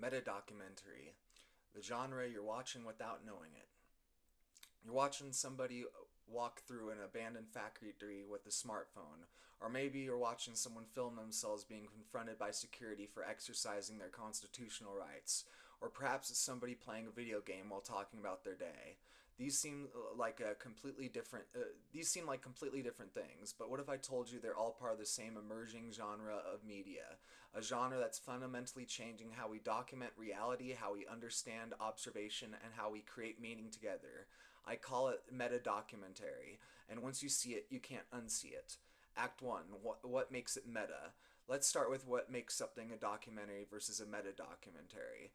Metadocumentary, the genre you're watching without knowing it. You're watching somebody walk through an abandoned factory with a smartphone, or maybe you're watching someone film themselves being confronted by security for exercising their constitutional rights, or perhaps it's somebody playing a video game while talking about their day. These seem like a completely different. These seem like completely different things. But what if I told you they're all part of the same emerging genre of media, a genre that's fundamentally changing how we document reality, how we understand observation, and how we create meaning together? I call it meta-documentary, and once you see it, you can't unsee it. Act 1. What makes it meta? Let's start with what makes something a documentary versus a meta-documentary.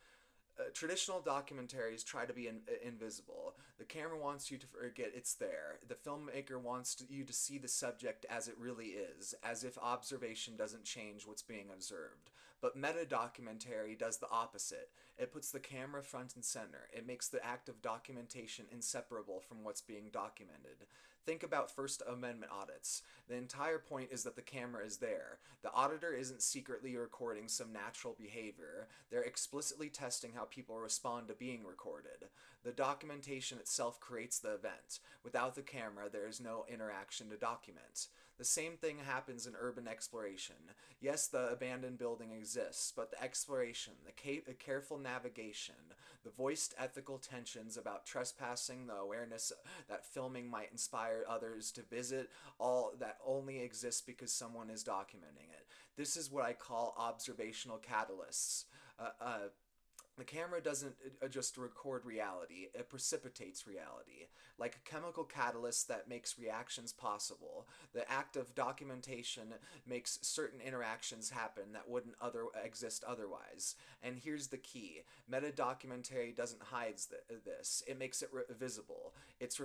Traditional documentaries try to be invisible. The camera wants you to forget it's there. The filmmaker wants you to see the subject as it really is, as if observation doesn't change what's being observed. But meta documentary does the opposite. It puts the camera front and center. It makes the act of documentation inseparable from what's being documented. Think about First Amendment audits. The entire point is that the camera is there. The auditor isn't secretly recording some natural behavior. They're explicitly testing how people respond to being recorded. The documentation itself creates the event. Without the camera, there is no interaction to document. The same thing happens in urban exploration. Yes, the abandoned building exists, but the exploration, the careful navigation, the voiced ethical tensions about trespassing, the awareness that filming might inspire others to visit, all that only exists because someone is documenting it. This is what I call observational catalysts. The camera doesn't just record reality, it precipitates reality. Like a chemical catalyst that makes reactions possible, the act of documentation makes certain interactions happen that wouldn't exist otherwise. And here's the key. Meta-documentary doesn't hide this, it makes it visible. It's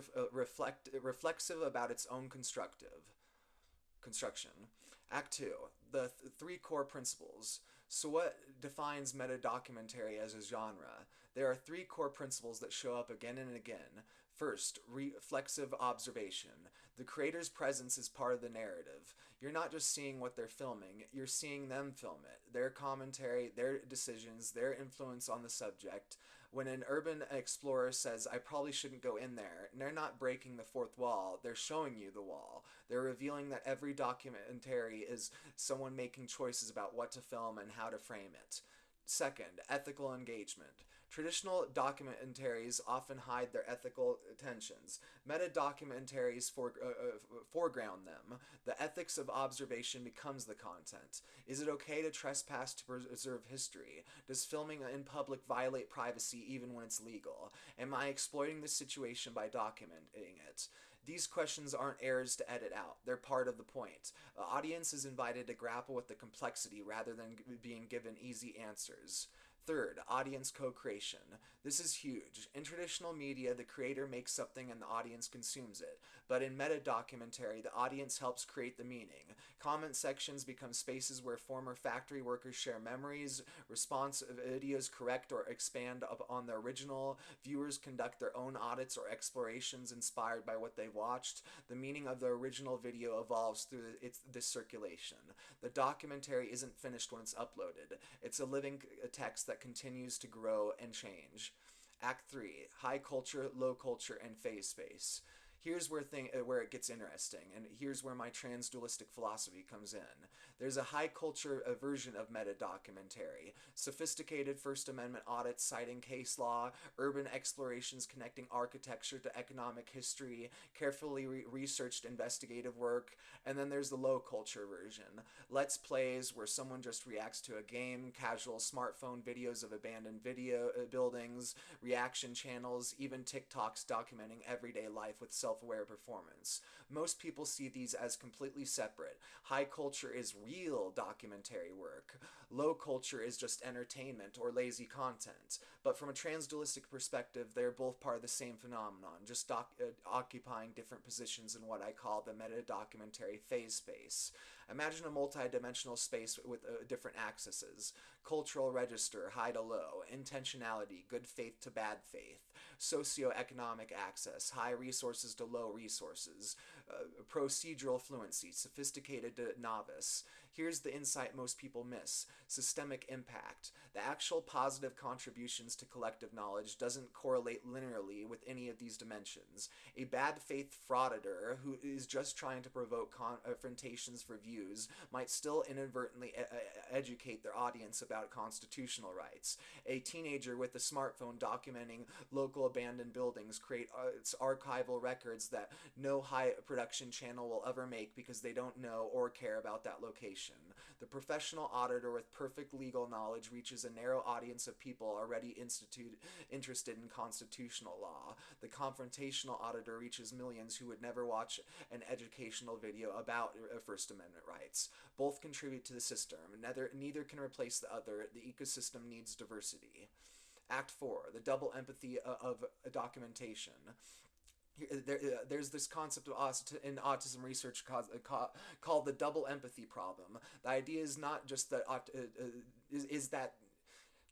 reflexive about its own construction. Act 2. The three core principles. So, what defines meta documentary as a genre? There are three core principles that show up again and again. First, reflexive observation. The creator's presence is part of the narrative. You're not just seeing what they're filming, you're seeing them film it. Their commentary, their decisions, their influence on the subject. When an urban explorer says, I probably shouldn't go in there, they're not breaking the fourth wall, they're showing you the wall. They're revealing that every documentary is someone making choices about what to film and how to frame it. Second, ethical engagement. Traditional documentaries often hide their ethical tensions. Meta-documentaries foreground them. The ethics of observation becomes the content. Is it okay to trespass to preserve history? Does filming in public violate privacy even when it's legal? Am I exploiting the situation by documenting it? These questions aren't errors to edit out. They're part of the point. The audience is invited to grapple with the complexity rather than being given easy answers. Third, audience co-creation. This is huge. In traditional media, the creator makes something and the audience consumes it. But in meta-documentary, the audience helps create the meaning. Comment sections become spaces where former factory workers share memories, response videos correct or expand upon the original, viewers conduct their own audits or explorations inspired by what they watched. The meaning of the original video evolves through this circulation. The documentary isn't finished when it's uploaded. It's a living text that continues to grow and change. Act 3. High culture, low culture, and phase space. Here's where it gets interesting, and here's where my trans-dualistic philosophy comes in. There's a high culture version of meta-documentary. Sophisticated First Amendment audits citing case law, urban explorations connecting architecture to economic history, carefully researched investigative work, and then there's the low culture version. Let's plays where someone just reacts to a game, casual smartphone videos of abandoned video buildings, reaction channels, even TikToks documenting everyday life with self-aware performance. Most people see these as completely separate. High culture is real documentary work. Low culture is just entertainment or lazy content. But from a transdualistic perspective, they're both part of the same phenomenon, just occupying different positions in what I call the meta-documentary phase space. Imagine a multi-dimensional space with different axes. Cultural register, high to low. Intentionality, good faith to bad faith. Socioeconomic access, high resources to low resources, procedural fluency, sophisticated to novice. Here's the insight most people miss: systemic impact. The actual positive contributions to collective knowledge doesn't correlate linearly with any of these dimensions. A bad faith frauditor who is just trying to provoke confrontations for views might still inadvertently educate their audience about constitutional rights. A teenager with a smartphone documenting local abandoned buildings creates archival records that no high production channel will ever make because they don't know or care about that location. The professional auditor with perfect legal knowledge reaches a narrow audience of people already interested in constitutional law. The confrontational auditor reaches millions who would never watch an educational video about First Amendment rights. Both contribute to the system. Neither can replace the other. The ecosystem needs diversity. Act 4, the double empathy of documentation. There's this concept in autism research called the double empathy problem. The idea is not just that is that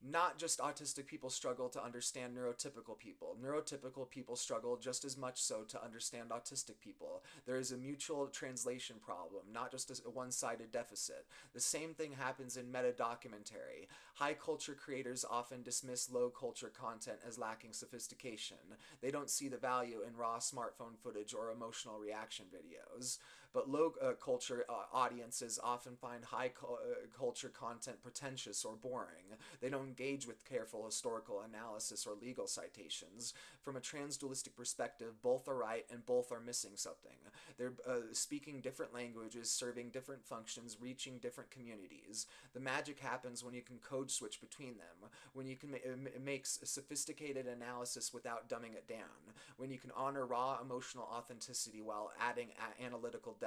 not just autistic people struggle to understand neurotypical people. Neurotypical people struggle just as much so to understand autistic people. There is a mutual translation problem, not just a one-sided deficit. The same thing happens in metadocumentary. High culture creators often dismiss low culture content as lacking sophistication. They don't see the value in raw smartphone footage or emotional reaction videos. But low culture audiences often find high culture content pretentious or boring. They don't engage with careful historical analysis or legal citations. From a transdualistic perspective, both are right and both are missing something. They're speaking different languages, serving different functions, reaching different communities. The magic happens when you can code switch between them, when you can make sophisticated analysis without dumbing it down, when you can honor raw emotional authenticity while adding analytical depth.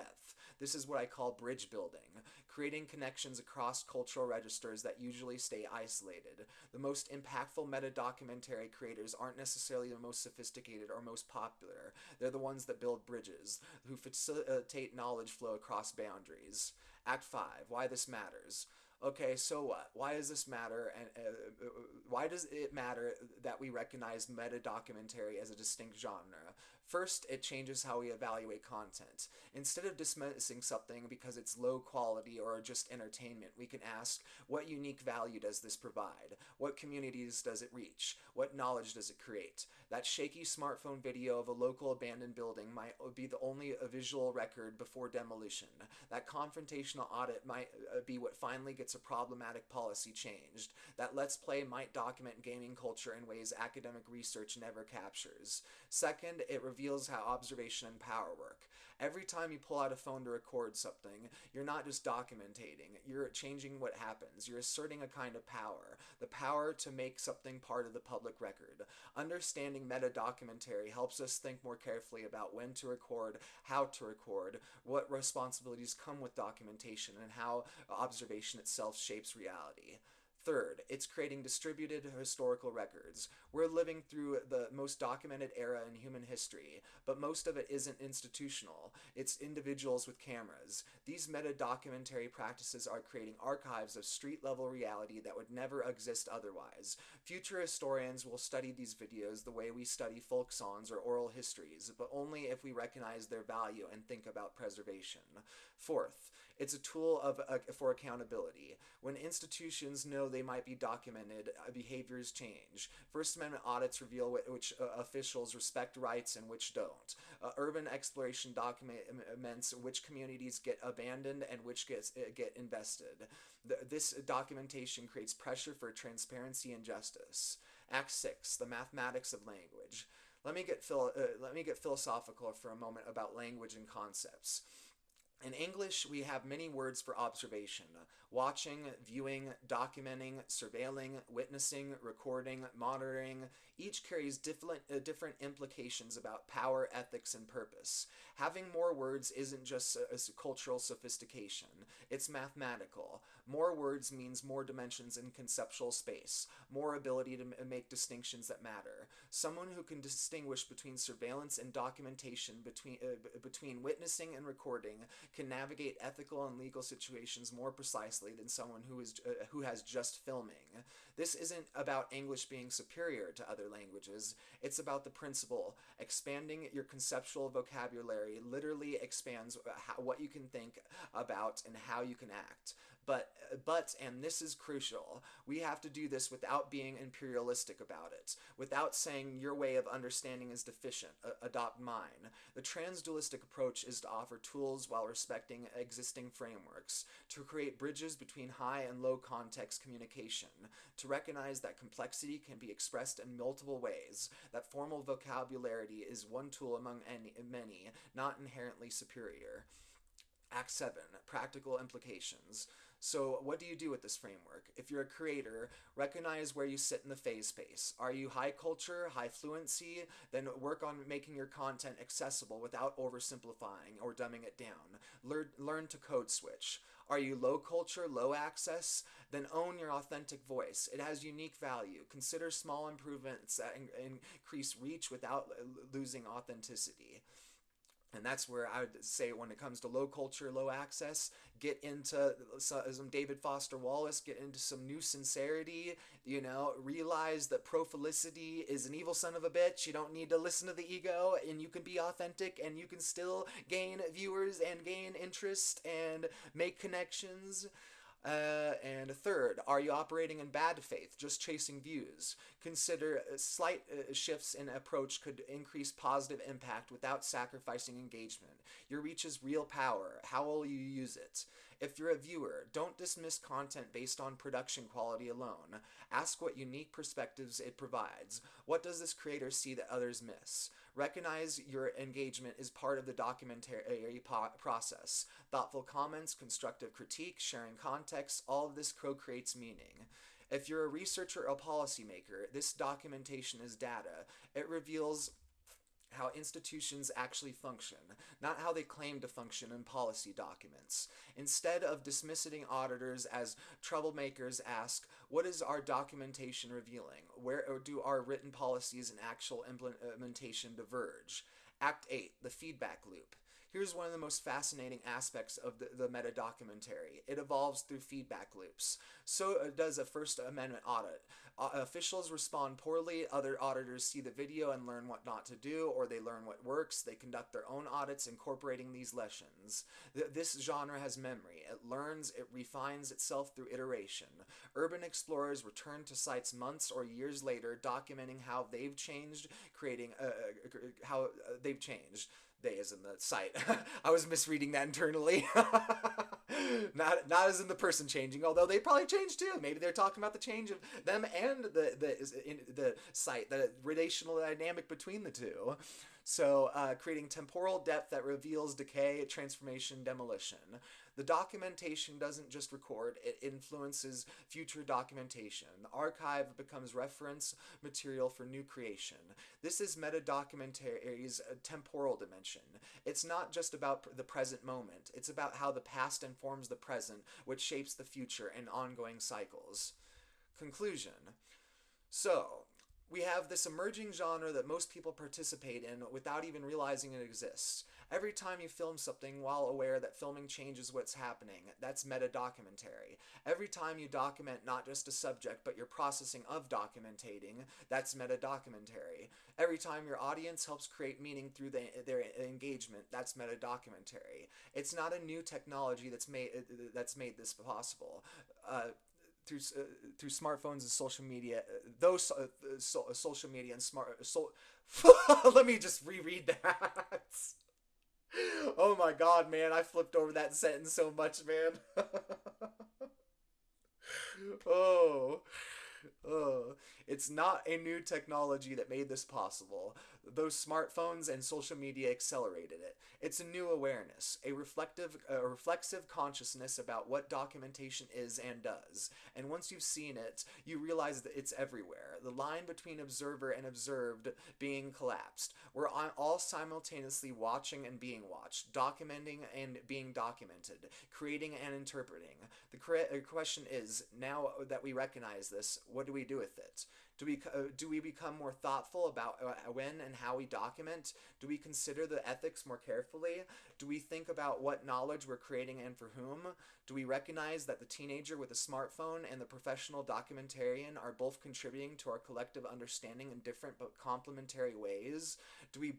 This is what I call bridge building, creating connections across cultural registers that usually stay isolated. The most impactful meta-documentary creators aren't necessarily the most sophisticated or most popular. They're the ones that build bridges, who facilitate knowledge flow across boundaries. Act 5, why this matters. Okay, so what? Why does this matter? And why does it matter that we recognize meta-documentary as a distinct genre? First, it changes how we evaluate content. Instead of dismissing something because it's low quality or just entertainment, we can ask, what unique value does this provide? What communities does it reach? What knowledge does it create? That shaky smartphone video of a local abandoned building might be the only visual record before demolition. That confrontational audit might be what finally gets a problematic policy changed. That Let's Play might document gaming culture in ways academic research never captures. Second, it reveals how observation and power work. Every time you pull out a phone to record something, you're not just documenting, you're changing what happens. You're asserting a kind of power, the power to make something part of the public record. Understanding meta-documentary helps us think more carefully about when to record, how to record, what responsibilities come with documentation, and how observation itself shapes reality. Third, it's creating distributed historical records. We're living through the most documented era in human history, but most of it isn't institutional. It's individuals with cameras. These meta-documentary practices are creating archives of street-level reality that would never exist otherwise. Future historians will study these videos the way we study folk songs or oral histories, but only if we recognize their value and think about preservation. Fourth, it's a tool for accountability. When institutions know they might be documented, behaviors change. First Amendment audits reveal which officials respect rights and which don't. Urban exploration documents which communities get abandoned and which get invested. This documentation creates pressure for transparency and justice. Act 6, the mathematics of language. Let me get philosophical for a moment about language and concepts. In English, we have many words for observation: watching, viewing, documenting, surveilling, witnessing, recording, monitoring. Each carries different implications about power, ethics, and purpose. Having more words isn't just a cultural sophistication, it's mathematical. More words means more dimensions in conceptual space, more ability to make distinctions that matter. Someone who can distinguish between surveillance and documentation, between witnessing and recording, can navigate ethical and legal situations more precisely than someone who has just filming. This isn't about English being superior to other languages. It's about the principle. Expanding your conceptual vocabulary literally expands what you can think about and how you can act. But, and this is crucial, we have to do this without being imperialistic about it, without saying your way of understanding is deficient, adopt mine. The transdualistic approach is to offer tools while respecting existing frameworks, to create bridges between high and low context communication, to recognize that complexity can be expressed in multiple ways, that formal vocabulary is one tool among many, not inherently superior. Act 7, practical implications. So what do you do with this framework? If you're a creator, recognize where you sit in the phase space. Are you high culture, high fluency? Then work on making your content accessible without oversimplifying or dumbing it down. Learn to code switch. Are you low culture, low access? Then own your authentic voice. It has unique value. Consider small improvements that increase reach without losing authenticity. And that's where I would say, when it comes to low culture, low access, get into some David Foster Wallace, get into some new sincerity, realize that prolificity is an evil son of a bitch. You don't need to listen to the ego, and you can be authentic, and you can still gain viewers and gain interest and make connections. And third, are you operating in bad faith, just chasing views? Consider slight shifts in approach could increase positive impact without sacrificing engagement. Your reach is real power. How will you use it? If you're a viewer, don't dismiss content based on production quality alone. Ask what unique perspectives it provides. What does this creator see that others miss? Recognize your engagement is part of the documentary process. Thoughtful comments, constructive critique, sharing context, all of this co-creates meaning. If you're a researcher or a policymaker, this documentation is data. It reveals how institutions actually function, not how they claim to function in policy documents. Instead of dismissing auditors as troublemakers, ask, what is our documentation revealing? Where do our written policies and actual implementation diverge? Act 8, the feedback loop. Here's one of the most fascinating aspects of the meta-documentary. It evolves through feedback loops. So does a First Amendment audit. Officials respond poorly, other auditors see the video and learn what not to do, or they learn what works. They conduct their own audits incorporating these lessons. This genre has memory. It learns, it refines itself through iteration. Urban explorers return to sites months or years later, documenting how they've changed, how they've changed. They as in the site. I was misreading that internally. not as in the person changing, although they probably changed too. Maybe they're talking about the change of them and the site, the relational dynamic between the two. So creating temporal depth that reveals decay, transformation, demolition. The documentation doesn't just record, it influences future documentation. The archive becomes reference material for new creation. This is meta-documentary's temporal dimension. It's not just about the present moment, it's about how the past informs the present, which shapes the future in ongoing cycles. Conclusion. So, we have this emerging genre that most people participate in without even realizing it exists. Every time you film something while aware that filming changes what's happening, that's meta-documentary. Every time you document not just a subject, but your processing of documentating, that's meta-documentary. Every time your audience helps create meaning through their engagement, that's meta-documentary. It's not a new technology that's made this possible. Through smartphones and social media, social media and let me just reread that. Oh my god, man, I flipped over that sentence so much, man. Oh. Oh, it's not a new technology that made this possible. Those smartphones and social media accelerated it. It's a new awareness, a reflexive consciousness about what documentation is and does. And once you've seen it, you realize that it's everywhere. The line between observer and observed being collapsed. We're all simultaneously watching and being watched, documenting and being documented, creating and interpreting. The question is, now that we recognize this, what do we do with it? Do we become more thoughtful about when and how we document? Do we consider the ethics more carefully? Do we think about what knowledge we're creating and for whom? Do we recognize that the teenager with a smartphone and the professional documentarian are both contributing to our collective understanding in different but complementary ways? Do we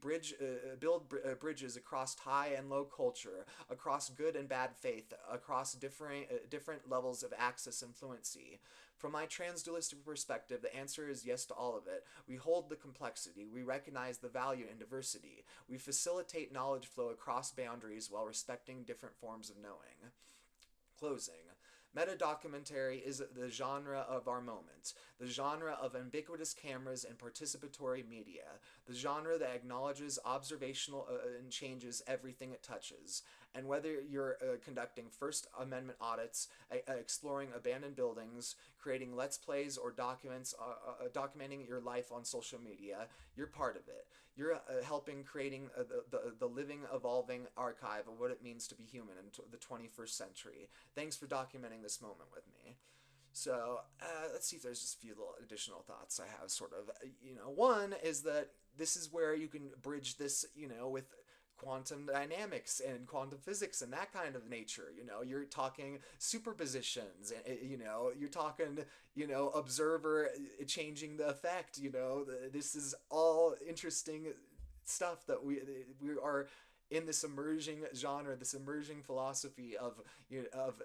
build bridges across high and low culture, across good and bad faith, across different levels of access and fluency? From my transdualistic perspective, the answer is yes to all of it. We hold the complexity. We recognize the value in diversity. We facilitate knowledge flow across boundaries while respecting different forms of knowing. Closing. Metadocumentary is the genre of our moment, the genre of ubiquitous cameras and participatory media, the genre that acknowledges observational and changes everything it touches. And whether you're conducting First Amendment audits, exploring abandoned buildings, creating Let's Plays, or documenting your life on social media, you're part of it. You're helping creating the living, evolving archive of what it means to be human in the 21st century. Thanks for documenting this moment with me. So let's see if there's just a few little additional thoughts I have, sort of. One is that this is where you can bridge this, with quantum dynamics and quantum physics and that kind of nature. You're talking superpositions, and you're talking, observer changing the effect. This is all interesting stuff that we are in this emerging genre, this emerging philosophy of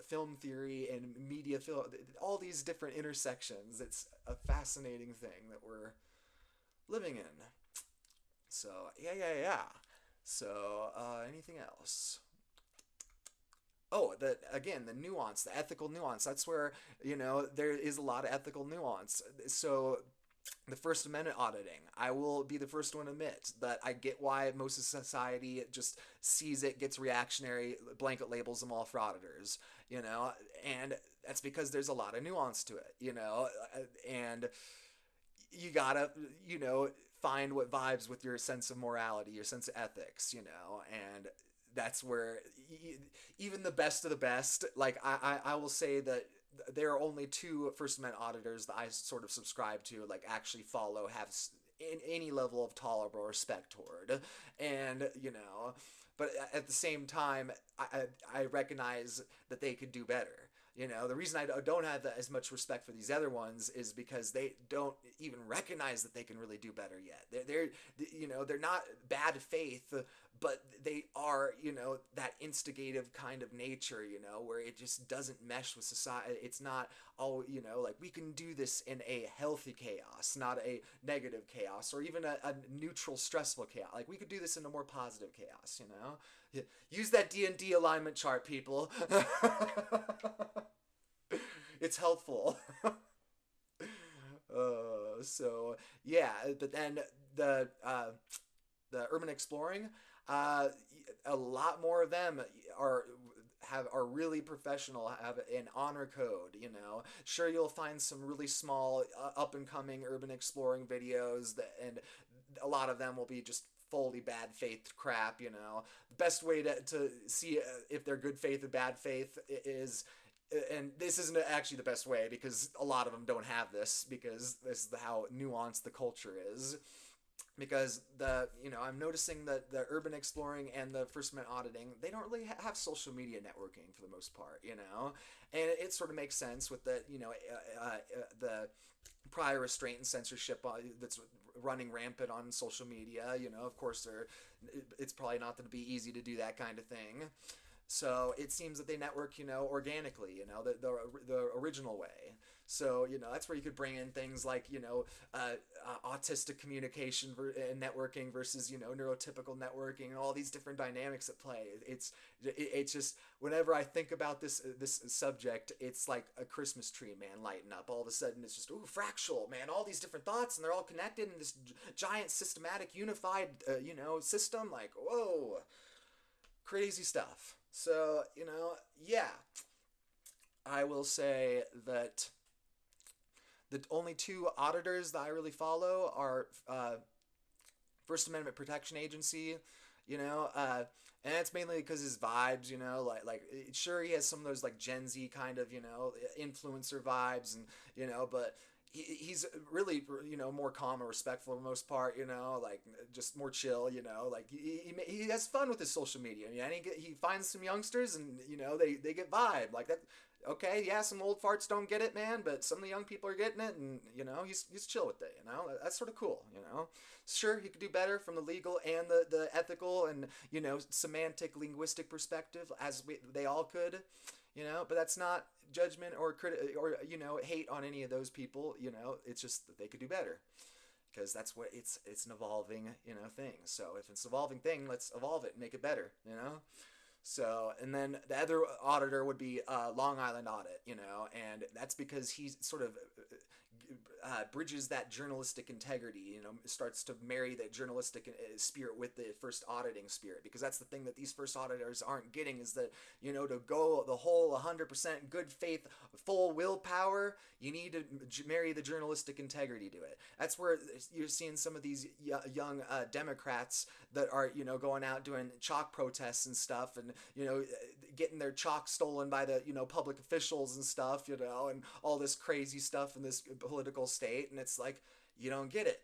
film theory and media film, all these different intersections. It's a fascinating thing that we're living in. So yeah. So anything else? Oh, the nuance, the ethical nuance. That's where there is a lot of ethical nuance. So the First Amendment auditing, I will be the first one to admit that I get why most of society just sees it, gets reactionary, blanket labels them all frauditors, and that's because there's a lot of nuance to it, and you gotta, find what vibes with your sense of morality, your sense of ethics, and that's where even the best of the best, like I will say that there are only two First Amendment auditors that I sort of subscribe to, like actually follow, have in any level of tolerable respect toward, and but at the same time, I recognize that they could do better. The reason I don't have as much respect for these other ones is because they don't even recognize that they can really do better yet. They're not bad faith, but they are, that instigative kind of nature, where it just doesn't mesh with society. It's not, like we can do this in a healthy chaos, not a negative chaos, or even a neutral, stressful chaos. Like we could do this in a more positive chaos, Use that D&D alignment chart, people. It's helpful. So yeah, but then the urban exploring, a lot more of them are really professional, have an honor code. Sure, you'll find some really small up and coming urban exploring videos and a lot of them will be just fully bad faith crap. The best way to see if they're good faith or bad faith is, and this isn't actually the best way because a lot of them don't have this, because this is how nuanced the culture is. Because I'm noticing that the urban exploring and the First Amendment auditing, they don't really have social media networking for the most part, and it sort of makes sense with the the prior restraint and censorship that's running rampant on social media. Of course, it's probably not going to be easy to do that kind of thing. So it seems that they network, organically, the original way. So, that's where you could bring in things like, autistic communication and networking versus, neurotypical networking, and all these different dynamics at play. It's just, whenever I think about this subject, it's like a Christmas tree, man, lighting up. All of a sudden, it's just, ooh, fractal, man, all these different thoughts, and they're all connected in this giant, systematic, unified, system. Like, whoa, crazy stuff. So, yeah, I will say that the only two auditors that I really follow are First Amendment Protection Agency, you know, uh, and it's mainly because his vibes, like sure he has some of those like Gen Z kind of influencer vibes, and but he's really more calm and respectful for the most part, like just more chill, like he has fun with his social media, and he finds some youngsters, and they get vibe like that. Okay, yeah, some old farts don't get it, man, but some of the young people are getting it, and he's chill with it. That's sort of cool. Sure, he could do better from the legal and the ethical and semantic linguistic perspective, as they all could, but that's not judgment or or hate on any of those people. It's just that they could do better, because that's what it's an evolving thing. So if it's an evolving thing, let's evolve it and make it better. So, and then the other auditor would be Long Island Audit, and that's because he sort of bridges that journalistic integrity, starts to marry the journalistic spirit with the first auditing spirit, because that's the thing that these first auditors aren't getting, is that, to go the whole 100% good faith, full willpower, you need to marry the journalistic integrity to it. That's where you're seeing some of these young Democrats that are, going out doing chalk protests and stuff, and, getting their chalk stolen by the, public officials and stuff, and all this crazy stuff in this political state. And it's like, you don't get it.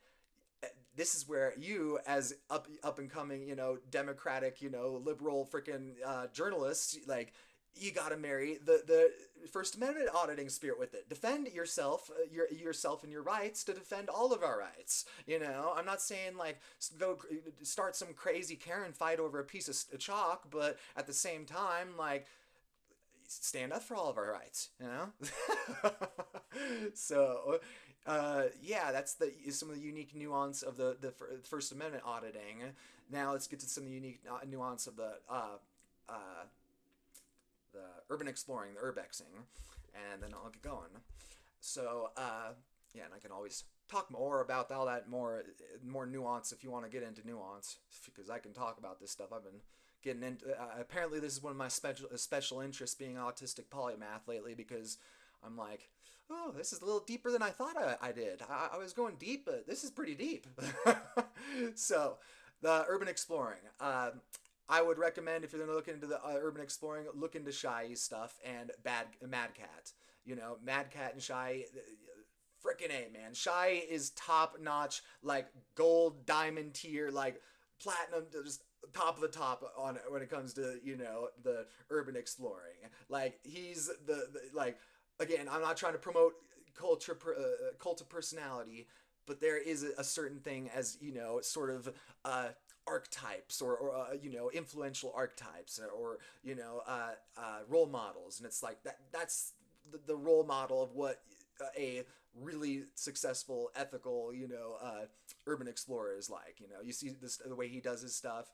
This is where you, as up and coming, democratic, liberal freaking journalists, like, you got to marry the First Amendment auditing spirit with it. Defend yourself, yourself and your rights, to defend all of our rights. I'm not saying like go start some crazy Karen fight over a piece of chalk, but at the same time, like, stand up for all of our rights. So, yeah, that's some of the unique nuance of the First Amendment auditing. Now let's get to some of the unique nuance of uh, the urban exploring, the urbexing, and then I'll get going. So, yeah, and I can always talk more about all that more nuance if you want to get into nuance, because I can talk about this stuff. I've been getting into. Apparently, this is one of my special interests, being autistic polymath lately, because I'm like, oh, this is a little deeper than I thought I did. I was going deep, but this is pretty deep. So, the urban exploring. I would recommend, if you're going to look into the urban exploring, look into Shy's stuff and Mad Cat. Mad Cat and Shy, frickin' A, man. Shy is top notch, like gold, diamond tier, like platinum, just top of the top on it when it comes to the urban exploring. Like, he's the like, again, I'm not trying to promote cult of personality, but there is a certain thing as sort of archetypes, or influential archetypes, or role models, and it's like that's the role model of what a really successful, ethical, urban explorer is like. You see this, the way he does his stuff,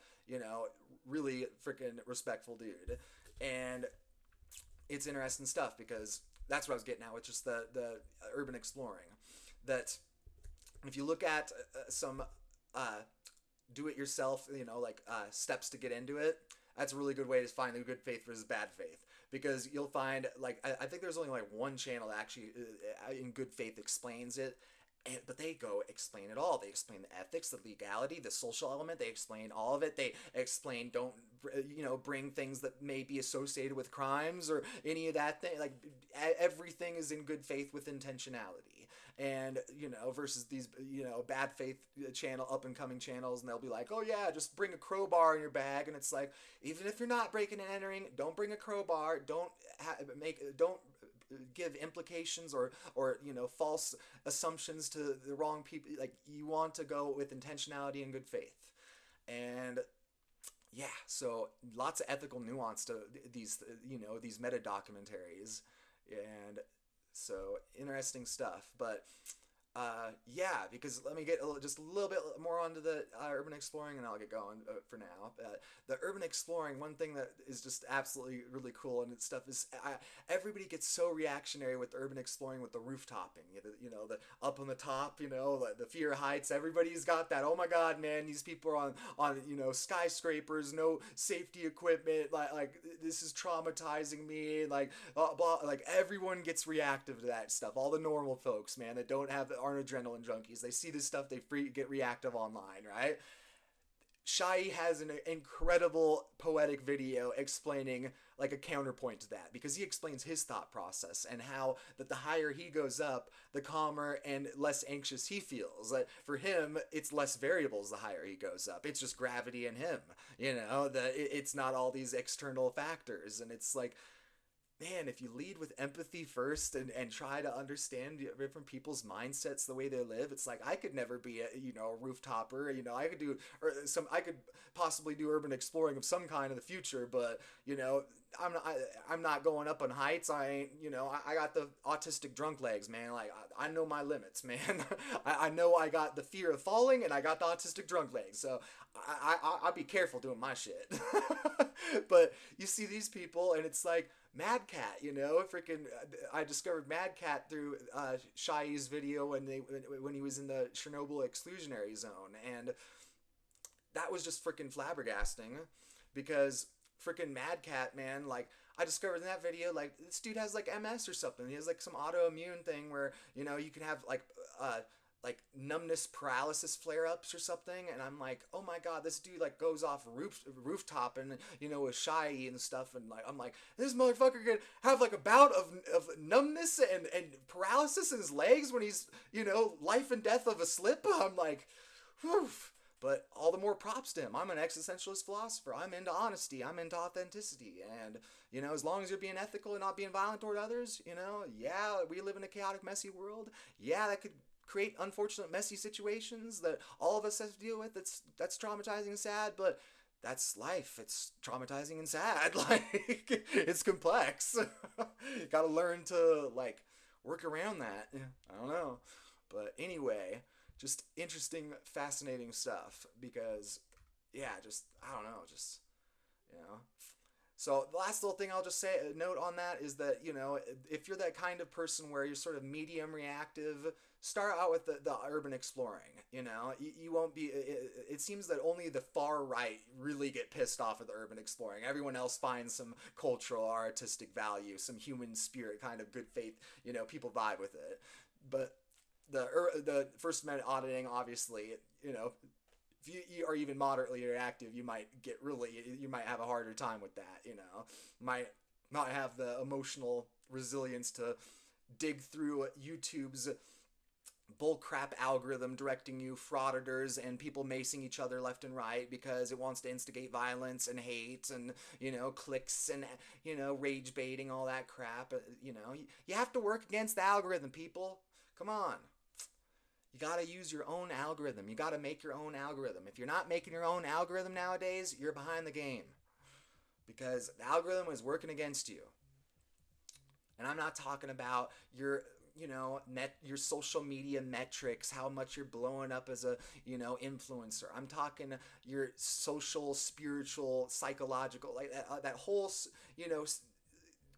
really freaking respectful dude. And it's interesting stuff, because that's what I was getting at with just the urban exploring. That if you look at some do it yourself, like steps to get into it, that's a really good way to find the good faith versus bad faith. Because you'll find, like, I think there's only like one channel that actually in good faith explains it, but they go explain it all. They explain the ethics, the legality, the social element. They explain all of it. They explain, don't bring things that may be associated with crimes or any of that thing. Like, everything is in good faith with intentionality. And versus these bad faith channel, up and coming channels, and they'll be like, oh yeah, just bring a crowbar in your bag. And it's like, even if you're not breaking and entering, don't bring a crowbar. Don't give implications or false assumptions to the wrong people. Like, you want to go with intentionality and good faith. And yeah, so lots of ethical nuance to these these meta documentaries. And So interesting stuff. But yeah, because let me get just a little bit more onto the urban exploring, and I'll get going for now. The urban exploring, one thing that is just absolutely really cool and stuff is everybody gets so reactionary with urban exploring with the rooftopping. The up on the top, the fear of heights. Everybody's got that. Oh my God, man, these people are on skyscrapers, no safety equipment. Like this is traumatizing me. Like blah, like everyone gets reactive to that stuff. All the normal folks, man, that don't have aren't adrenaline junkies. They see this stuff, they get reactive online, right? Shai has an incredible poetic video explaining like a counterpoint to that, because he explains his thought process and how that the higher he goes up, the calmer and less anxious he feels. Like for him, it's less variables the higher he goes up. It's just gravity and him. It's not all these external factors, and it's like, man, if you lead with empathy first and try to understand different people's mindsets, the way they live, it's like I could never be a rooftopper. I could possibly do urban exploring of some kind in the future, but I'm not going up on heights. I ain't I got the autistic drunk legs, man. Like I know my limits, man. I know I got the fear of falling and I got the autistic drunk legs, so I'll be careful doing my shit. But you see these people and it's like Mad Cat, freaking. I discovered Mad Cat through Shai's video when he was in the Chernobyl exclusionary zone, and that was just freaking flabbergasting, because freaking Mad Cat, man, like I discovered in that video, like this dude has like MS or something. He has like some autoimmune thing where you can have like numbness paralysis flare-ups or something, and I'm like, oh my God, this dude like goes off rooftop and with Shai and stuff, and like I'm like, this motherfucker could have like a bout of numbness and paralysis in his legs when he's life and death of a slip. I'm like, whew. But all the more props to him. I'm an existentialist philosopher. I'm into honesty. I'm into authenticity. And, as long as you're being ethical and not being violent toward others, yeah, we live in a chaotic, messy world. Yeah, that could create unfortunate, messy situations that all of us have to deal with. That's traumatizing and sad, but that's life. It's traumatizing and sad. Like, it's complex. You gotta learn to, like, work around that. I don't know. But anyway, just interesting, fascinating stuff, because, yeah, I don't know, So the last little thing I'll just say, note on that is that, if you're that kind of person where you're sort of medium reactive, start out with the urban exploring, you won't be, it seems that only the far right really get pissed off at the urban exploring. Everyone else finds some cultural or artistic value, some human spirit, kind of good faith, people vibe with it. But the First Amendment auditing, obviously, if you are even moderately reactive, you might have a harder time with that, might not have the emotional resilience to dig through YouTube's bullcrap algorithm directing you frauditors and people macing each other left and right because it wants to instigate violence and hate and clicks and rage baiting, all that crap. You have to work against the algorithm, people. Come on. You gotta use your own algorithm. You gotta make your own algorithm. If you're not making your own algorithm nowadays, you're behind the game, because the algorithm is working against you. And I'm not talking about your your social media metrics, how much you're blowing up as a influencer. I'm talking your social, spiritual, psychological, like that whole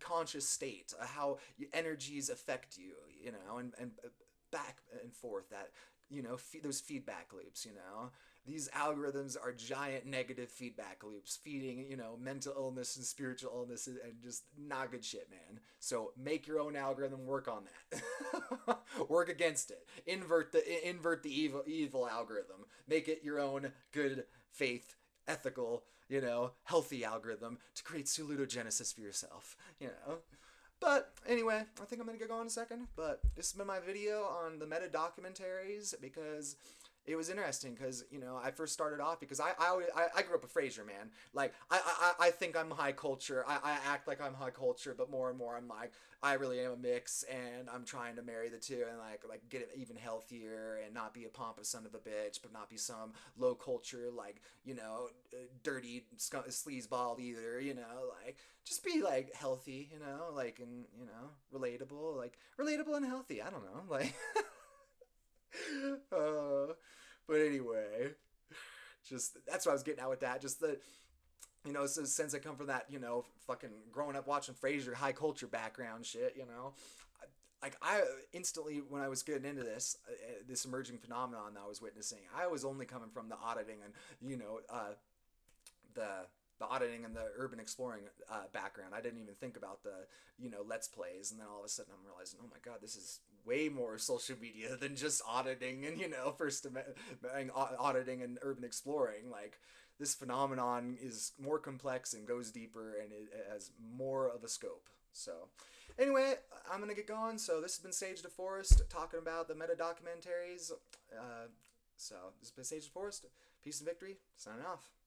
conscious state, how your energies affect you, and back and forth, that those feedback loops. These algorithms are giant negative feedback loops, feeding mental illness and spiritual illness, and just not good shit, man. So make your own algorithm, work on that. Work against it, invert the evil algorithm, make it your own good faith, ethical, healthy algorithm to create pseudogenesis for yourself. But anyway, I think I'm going to get going in a second. But this has been my video on the meta documentaries, because it was interesting because I first started off because I grew up a Frasier, man. Like I think I'm high culture. I act like I'm high culture, but more and more I'm like I really am a mix, and I'm trying to marry the two and like get it even healthier and not be a pompous son of a bitch, but not be some low culture like dirty sleazeball either. Like just be like healthy, like and relatable and healthy. I don't know, like. uh, but anyway, just that's what I was getting at with that. Just the so since I come from that fucking growing up watching Frasier high culture background shit, like I instantly when I was getting into this emerging phenomenon that I was witnessing, I was only coming from the auditing and the auditing and the urban exploring background. I didn't even think about the let's plays, and then all of a sudden I'm realizing, oh my god, this is way more social media than just auditing and auditing and urban exploring. Like this phenomenon is more complex and goes deeper, and it has more of a scope. So anyway, I'm gonna get going. So this has been Sage DeForest talking about the meta documentaries. So this has been Sage DeForest. Peace and victory. Signing off.